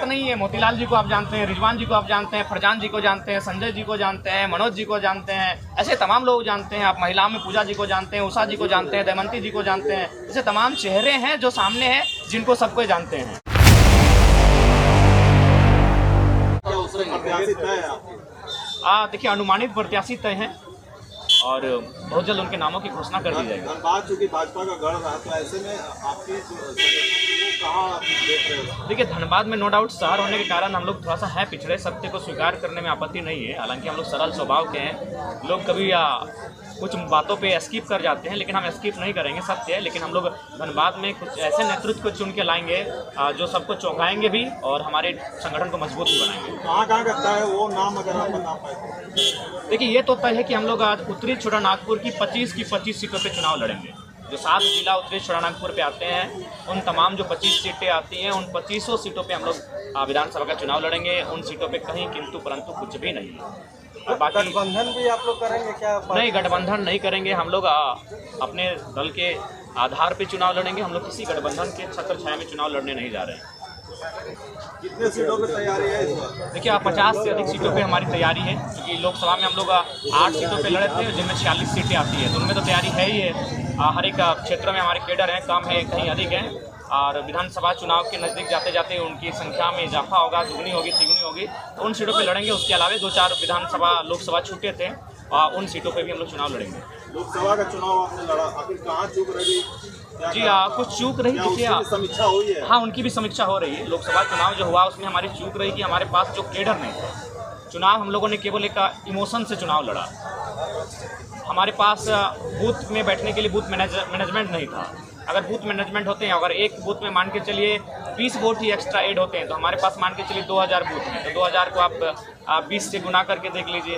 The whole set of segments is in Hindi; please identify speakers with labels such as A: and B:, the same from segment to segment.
A: बात नहीं है। मोतीलाल जी को आप जानते हैं, रिजवान जी को आप जानते हैं, फरजान जी को जानते हैं, संजय जी को जानते हैं, मनोज जी को जानते हैं, ऐसे तमाम लोग जानते हैं। आप महिलाओं में पूजा जी को जानते हैं, उषा जी को जानते हैं, दमयंती जी को जानते हैं। ऐसे तमाम चेहरे हैं जो सामने हैं, जिनको सबको जानते हैं। देखिए, अनुमानित प्रत्याशी तय हैं और बहुत जल्द उनके नामों की घोषणा कर दी जाएगी।
B: धनबाद चूंकि भाजपा का गढ़ रहा, तो ऐसे में आपकी कहाँ आप देख रहे हो?
A: देखिए, धनबाद में नो डाउट शहर होने के कारण हम लोग थोड़ा सा है पिछड़े। सत्य को स्वीकार करने में आपत्ति नहीं है। हालांकि हम लोग सरल स्वभाव के हैं। लोग कभी कुछ बातों पे एस्कीप कर जाते हैं, लेकिन हम एस्कीप नहीं करेंगे, सत्य है। लेकिन हम लोग धनबाद में कुछ ऐसे नेतृत्व को चुन के लाएंगे जो सबको चौंकाएंगे भी और हमारे संगठन को मजबूत भी बनाएंगे।
B: कहाँ करता है वो नाम, अगर आप बता पाए?
A: देखिए, ये तो तय है कि हम लोग आज उत्तरी छोटा नागपुर की 25 की 25 सीटों पे चुनाव लड़ेंगे। जो 7 जिला उत्तरी छोटा नागपुर पे आते हैं, उन तमाम जो 25 सीटें आती हैं, उन 25 सीटों पे हम लोग विधानसभा का चुनाव लड़ेंगे। उन सीटों पे कहीं किंतु परंतु कुछ भी नहीं है। बाकी
B: गठबंधन भी आप लोग करेंगे क्या?
A: नहीं, गठबंधन नहीं करेंगे। हम लोग अपने दल के आधार पे चुनाव लड़ेंगे। हम लोग किसी गठबंधन के छत्र छाया में चुनाव लड़ने नहीं जा रहे हैं।
B: कितने सीटों की तैयारी है इस बार?
A: देखिए, 50 से अधिक सीटों पे हमारी तैयारी है, क्योंकि लोकसभा में हम लोग 8 सीटों पे लड़े थे, जिनमें 46 सीटें आती है, तो उनमें तो तैयारी है ही है। हर एक क्षेत्र में हमारे कैडर हैं, कम है कहीं अधिक हैं, और विधानसभा चुनाव के नज़दीक जाते जाते उनकी संख्या में इजाफा होगा, दुगनी होगी, तिगुनी होगी, तो उन सीटों पे लड़ेंगे। उसके अलावा 2-4 विधानसभा लोकसभा छूटे थे, उन सीटों पे भी हम लोग चुनाव लड़ेंगे।
B: लोकसभा का चुनाव आपने लड़ा, आखिर कहाँ चूक रही?
A: जी, कुछ चूक रही। देखिए,
B: समीक्षा हुई है?
A: हाँ, उनकी भी समीक्षा हो रही है। लोकसभा चुनाव जो हुआ उसमें हमारी चूक रही कि हमारे पास जो कैडर नहीं था। चुनाव हम लोगों ने केवल एक इमोशन से चुनाव लड़ा। हमारे पास बूथ में बैठने के लिए बूथ मैनेजमेंट नहीं था। अगर बूथ मैनेजमेंट होते हैं, अगर एक बूथ में मान के चलिए 20 वोट ही एक्स्ट्रा ऐड होते हैं, तो हमारे पास मान के चलिए 2000 बूथ हैं, तो 2000 को आप 20 से गुना करके देख लीजिए।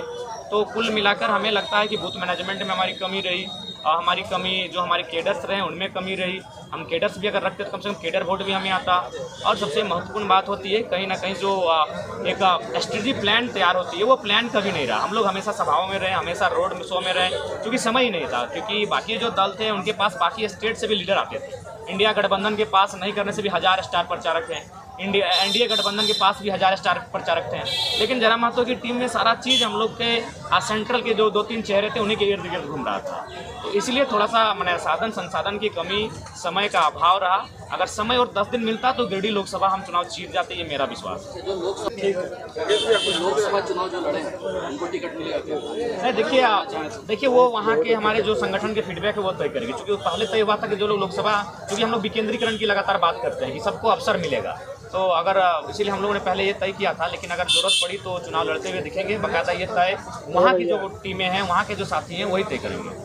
A: तो कुल मिलाकर हमें लगता है कि बूथ मैनेजमेंट में हमारी कमी रही, और हमारी कमी जो हमारे कैडर्स रहे उनमें कमी रही। हम कैडर्स भी अगर रखते तो कम से कम कैडर वोट भी हमें आता। और सबसे महत्वपूर्ण बात होती है, कहीं ना कहीं जो एक स्ट्रेटजी प्लान तैयार होती है, वो प्लान कभी नहीं रहा। हम लोग हमेशा सभाओं में रहे, हमेशा रोड शो में रहे, क्योंकि समय ही नहीं था। क्योंकि बाकी जो दल थे उनके पास बाकी स्टेट से भी लीडर आते थे। इंडिया गठबंधन के पास नहीं करने से भी 1000 स्टार प्रचारक हैं। एनडीए गठबंधन के पास भी 1000 स्टार प्रचारक थे। लेकिन जरा महतो की टीम में सारा चीज़ हम लोग के सेंट्रल के जो 2-3 चेहरे थे उन्हीं के इर्द गिर्द घूम रहा था। तो इसलिए थोड़ा सा मैंने साधन संसाधन की कमी, समय का अभाव रहा। अगर समय और 10 दिन मिलता तो गिरिडीह लोकसभा हम चुनाव जीत जाते, ये मेरा विश्वास है।
C: जो लोकसभा चुनाव जो लड़े उनको टिकट मिलेगा क्या?
A: देखिए वो वहाँ के हमारे जो संगठन के फीडबैक है वो तय करेंगे। क्योंकि पहले तय हुआ था कि जो लोग लोकसभा, क्योंकि हम लोग विकेंद्रीकरण की लगातार बात करते हैं कि सबको अवसर मिलेगा, तो अगर इसीलिए हम लोगों ने पहले ये तय किया था। लेकिन अगर जरूरत पड़ी तो चुनाव लड़ते हुए दिखेंगे। बाकायदा ये तय वहाँ की जो टीमें हैं, वहाँ के जो साथी हैं, वही तय करेंगे।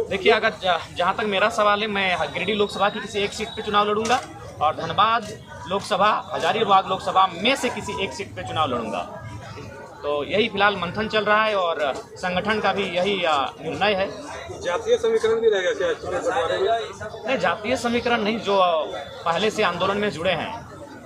A: देखिए, अगर जहाँ तक मेरा सवाल है, मैं गिरिडीह लोकसभा की किसी एक सीट पे चुनाव लड़ूंगा और धनबाद लोकसभा, हजारीबाग लोकसभा में से किसी एक सीट पे चुनाव लड़ूंगा। तो यही फिलहाल मंथन चल रहा है और संगठन का भी यही निर्णय है।
B: जातीय समीकरण भी रहेगा क्या?
A: नहीं, जातीय समीकरण नहीं। जो पहले से आंदोलन में जुड़े हैं,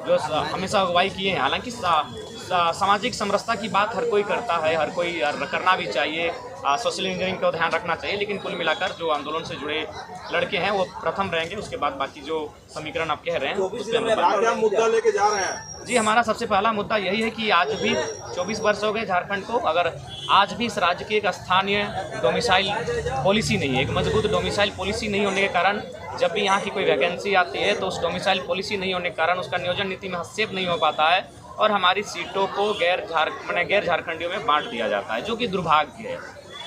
A: जो हमेशा अगुवाई किए हैं, हालांकि सामाजिक समरसता की बात हर कोई करता है, हर कोई करना भी चाहिए, सोशल इंजीनियरिंग का ध्यान रखना चाहिए। लेकिन कुल मिलाकर जो आंदोलन से जुड़े लड़के हैं वो प्रथम रहेंगे। उसके बाद बाकी जो समीकरण आप कह रहे हैं उस पर
B: क्या मुद्दा लेके जा रहे हैं?
A: जी, हमारा सबसे पहला मुद्दा यही है कि आज भी 24 वर्ष हो गए झारखंड को, अगर आज भी इस राज्य की एक स्थानीय डोमिसाइल पॉलिसी नहीं है, एक मजबूत डोमिसाइल पॉलिसी नहीं होने के कारण जब भी यहाँ की कोई वैकेंसी आती है तो उस डोमिसाइल पॉलिसी नहीं होने के कारण उसका नियोजन नीति में हस्तक्षेप नहीं हो पाता है और हमारी सीटों को गैर झारखंडियों में बांट दिया जाता है, जो कि दुर्भाग्य है।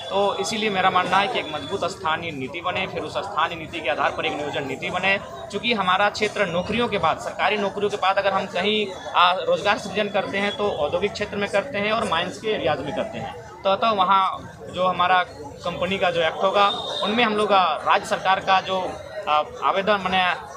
A: तो इसीलिए मेरा मानना है कि एक मजबूत स्थानीय नीति बने, फिर उस स्थानीय नीति के आधार पर एक नियोजन नीति बने। चूँकि हमारा क्षेत्र नौकरियों के बाद, सरकारी नौकरियों के बाद अगर हम कहीं रोजगार सृजन करते हैं तो औद्योगिक क्षेत्र में करते हैं और माइंस के एरियाज में करते हैं। तो वहाँ जो हमारा कंपनी का जो एक्ट होगा उनमें हम लोग राज्य सरकार का जो आवेदन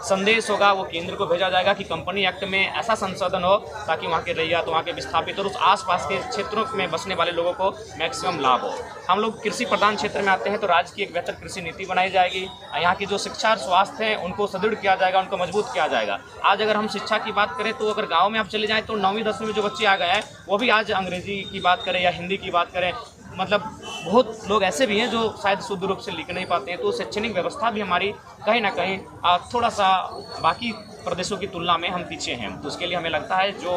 A: संदेश होगा वो केंद्र को भेजा जाएगा कि कंपनी एक्ट में ऐसा संशोधन हो ताकि वहाँ के रैयत, वहाँ के विस्थापित और उस आसपास के क्षेत्रों में बसने वाले लोगों को मैक्सिमम लाभ हो। हम लोग कृषि प्रधान क्षेत्र में आते हैं तो राज्य की एक बेहतर कृषि नीति बनाई जाएगी। यहाँ की जो शिक्षा और स्वास्थ्य है उनको सुदृढ़ किया जाएगा, उनको मजबूत किया जाएगा। आज अगर हम शिक्षा की बात करें तो अगर गाँव में आप चले जाएँ तो 9वीं 10वीं में जो बच्चे आ गए हैं वो भी आज अंग्रेजी की बात करें या हिंदी की बात करें, मतलब बहुत लोग ऐसे भी हैं जो शायद शुद्ध रूप से लिख नहीं पाते हैं। तो शैक्षणिक व्यवस्था भी हमारी कहीं ना कहीं थोड़ा सा बाकी प्रदेशों की तुलना में हम पीछे हैं। तो उसके लिए हमें लगता है जो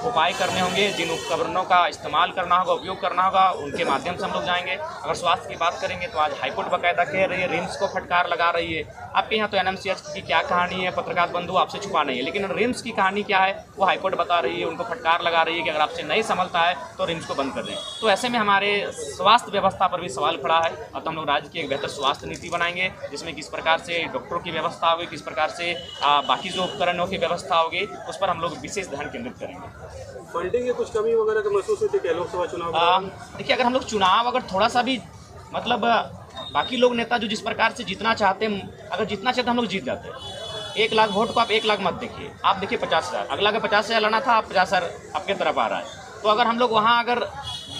A: उपाय करने होंगे, जिन उपकरणों का इस्तेमाल करना होगा, उपयोग करना होगा, उनके माध्यम से हम लोग जाएंगे। अगर स्वास्थ्य की बात करेंगे तो आज हाईकोर्ट बाकायदा कह रही है, रिम्स को फटकार लगा रही है। आपके यहाँ तो NMCH की क्या कहानी है, पत्रकार बंधु आपसे छुपा नहीं है, लेकिन रिम्स की कहानी क्या है वो हाईकोर्ट बता रही है, उनको फटकार लगा रही है कि अगर आपसे नहीं संभलता है तो रिम्स को बंद कर दें। तो ऐसे में हमारे स्वास्थ्य व्यवस्था पर भी सवाल खड़ा है। और तो हम लोग राज्य की एक बेहतर स्वास्थ्य नीति बनाएंगे, जिसमें किस प्रकार से डॉक्टरों की व्यवस्था होगी, किस प्रकार से बाकी जो उपकरणों की व्यवस्था होगी, उस पर हम लोग विशेष ध्यान केंद्रित करेंगे।
B: फंडिंग की कुछ कमी वगैरह का महसूस होती है लोकसभा चुनाव?
A: देखिए, अगर हम लोग चुनाव अगर थोड़ा सा भी मतलब बाकी लोग नेता जो जिस प्रकार से जीतना चाहते हैं, अगर जीतना चाहते हम लोग जीत जाते हैं। 1 लाख वोट को आप 1 लाख मत देखिए, आप देखिए 50,000, अगला का 50,000 लाना था, आप 50,000 आपके तरफ आ रहा है। तो अगर हम लोग वहाँ अगर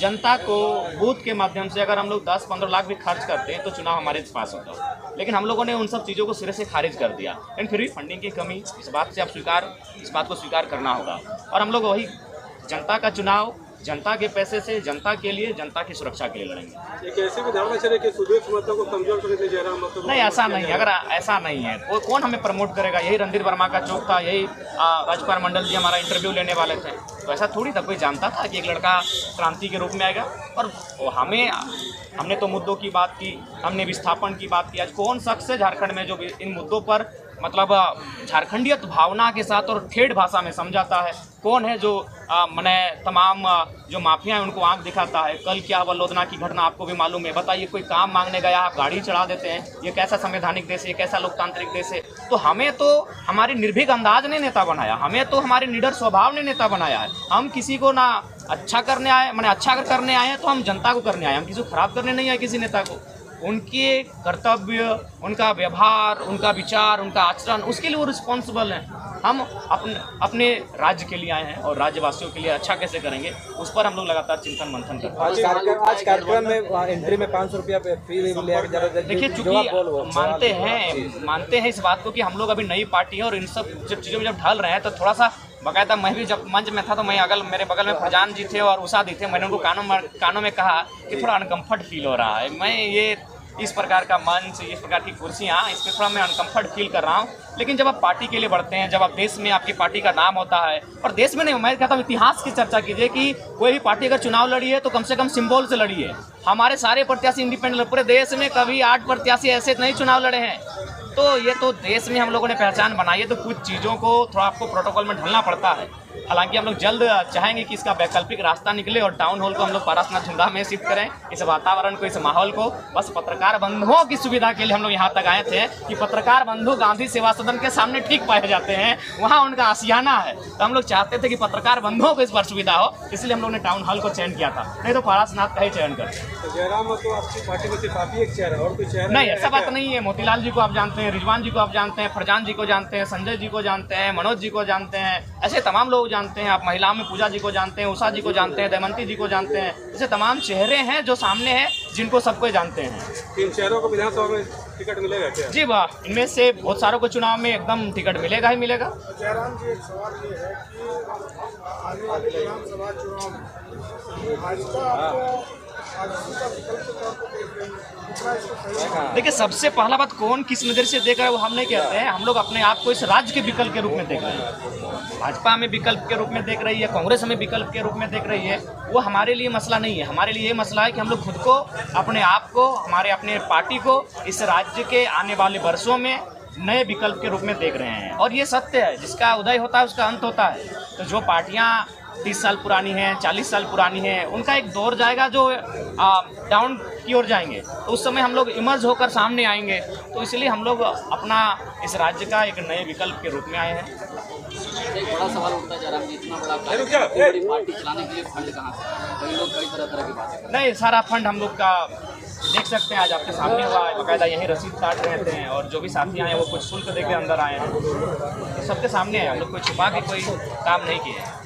A: जनता को बूथ के माध्यम से अगर हम लोग 10-15 लाख भी खर्च करते हैं तो चुनाव हमारे पास होता है। लेकिन हम लोगों ने उन सब चीज़ों को सिरे से खारिज कर दिया। लेकिन फिर भी फंडिंग की कमी, इस बात को स्वीकार करना होगा। और हम लोग वही जनता का चुनाव, जनता के पैसे से, जनता के लिए, जनता की सुरक्षा के लिए लड़ेंगे।
B: एक ऐसी भी धारणा चले कि सुदेश महतो को कमजोर करने के लिए जयराम महतो?
A: नहीं, ऐसा नहीं है। अगर ऐसा नहीं है तो कौन हमें प्रमोट करेगा? यही रणधीर वर्मा का चौक था, यही राजकुमार मंडल जी हमारा इंटरव्यू लेने वाले थे। तो ऐसा थोड़ी था, कोई जानता था कि एक लड़का क्रांति के रूप में आएगा। और हमने तो मुद्दों की बात की, हमने विस्थापन की बात की। आज कौन शख्स है झारखंड में जो इन मुद्दों पर मतलब झारखंडियत भावना के साथ और ठेठ भाषा में समझाता है? कौन है जो मैंने तमाम जो माफिया हैं उनको आंख दिखाता है? कल क्या वल्लोदना की घटना आपको भी मालूम है। बताइए, कोई काम मांगने गया, आप गाड़ी चढ़ा देते हैं। ये कैसा संवैधानिक देश है, कैसा लोकतांत्रिक देश है? तो हमें तो हमारी निर्भीक अंदाज ने नेता बनाया, हमें तो हमारे निडर स्वभाव ने नेता बनाया है। हम किसी को ना अच्छा करने आए, मैंने अच्छा अगर करने आए हैं तो हम जनता को करने आए, हम किसी को खराब करने नहीं आए किसी नेता को। उनके कर्तव्य, उनका व्यवहार, उनका विचार, उनका आचरण, उसके लिए वो रिस्पॉन्सिबल हैं। हम अपने राज्य के लिए आए हैं और राज्यवासियों के लिए अच्छा कैसे करेंगे उस पर हम लोग लगातार चिंतन मंथन करते हैं।
D: आज कार्यक्रम में एंट्री में 500 रुपया फी लिया जा रहा है।
A: देखिए, चूंकि मानते हैं इस बात को कि हम लोग अभी नई पार्टी है और इन सब जब चीज़ों में जब ढल रहे हैं तो थोड़ा सा बाकायदा, मैं भी जब मंच में था तो मैं मेरे बगल में फरजान जी थे और उषा दी थे। मैंने उनको कानों में कहा कि थोड़ा अनकम्फर्ट फील हो रहा है, मैं ये इस प्रकार का मंच, इस प्रकार की कुर्सियाँ, इसमें थोड़ा मैं अनकम्फर्ट फील कर रहा हूँ। लेकिन जब आप पार्टी के लिए बढ़ते हैं, जब आप देश में आपकी पार्टी का नाम होता है, और देश में नहीं, मैं कहता हूँ इतिहास की चर्चा कीजिए कि कोई भी पार्टी अगर चुनाव लड़ी है तो कम से कम सिंबल से लड़ी है। हमारे सारे प्रत्याशी इंडिपेंडेंट, पूरे देश में कभी 8 प्रत्याशी ऐसे नहीं चुनाव लड़े हैं। तो ये तो देश में हम लोगों ने पहचान बनाई है, तो कुछ चीज़ों को थोड़ा आपको प्रोटोकॉल में ढलना पड़ता है। हालांकि हम लोग जल्द चाहेंगे कि इसका वैकल्पिक रास्ता निकले और टाउन हॉल को हम लोग पारसनाथ झुंडा में शिफ्ट करें। इस वातावरण को, इस माहौल को, बस पत्रकार बंधुओं की सुविधा के लिए हम लोग यहाँ तक आए थे कि पत्रकार बंधु गांधी सेवा सदन के सामने ठीक पाए जाते हैं, वहाँ उनका आशियाना है। तो हम लोग चाहते थे कि पत्रकार बंधुओं को इस पर सुविधा हो, इसलिए हम लोग ने टाउन हॉल को चयन किया था, नहीं तो पारसनाथ का ही चयन करते।
B: जयराम महतो आपकी पार्टी में सिर्फ आप ही एक चेहरा है और कोई चेहरा
A: नहीं? ऐसा बात नहीं है। मोतीलाल जी को आप जानते हैं, रिजवान जी को आप जानते हैं, फरजान जी को जानते हैं, संजय जी को जानते हैं, मनोज जी को जानते हैं, ऐसे तमाम लोग जानते हैं। आप महिलाओं में पूजा जी को जानते हैं, उषा जी को जानते हैं, दमयंती जी को जानते हैं। ऐसे तमाम चेहरे हैं जो सामने हैं, जिनको सबको जानते हैं।
B: 3 चेहरों को विधानसभा में टिकट मिलेगा क्या?
A: जी वाह, इनमें से बहुत सारों को चुनाव में एकदम टिकट मिलेगा ही मिलेगा।
E: जयराम जी, एक सवाल ये है कि आने वाले विधानसभा चुनाव में भाजपा आपको आजसू का विकल्प के तौर पर देख रही है, कितना इसको सही?
A: देखिए, सबसे पहला बात कौन किस नज़र से देख रहा है वो हम नहीं कहते हैं। हम लोग अपने आप को इस राज्य के विकल्प के रूप में देख रहे हैं। भाजपा हमें विकल्प के रूप में देख रही है, कांग्रेस हमें विकल्प के रूप में देख रही है। वो हमारे लिए मसला नहीं है। हमारे लिए ये मसला है कि हम लोग खुद को, अपने आप को, अपने पार्टी को इस राज्य के आने वाले वर्षों में नए विकल्प के रूप में देख रहे हैं। और ये सत्य है, जिसका उदय होता है उसका अंत होता है। तो जो पार्टियां 30 साल पुरानी हैं, 40 साल पुरानी हैं, उनका एक दौर जाएगा जो डाउन की ओर जाएंगे, तो उस समय हम लोग इमर्ज होकर सामने आएंगे। तो इसलिए हम लोग अपना इस राज्य का एक नए विकल्प के रूप में आए हैं।
C: एक बड़ा सवाल उठता है जयराम जी, इतना बड़ा बड़ी पार्टी चलाने के लिए फंड कहाँ से? कई लोग कई तरह की बातें करते हैं।
A: नहीं, सारा फंड हम लोग का देख सकते हैं, आज आपके सामने हुआ है, बाकायदा यही रसीद काट रहे थे। और जो भी साथी आए हैं वो कुछ शुल्क दे के अंदर आए हैं, तो सबके सामने है। हम लोग कोई छुपा के कोई काम नहीं किए हैं।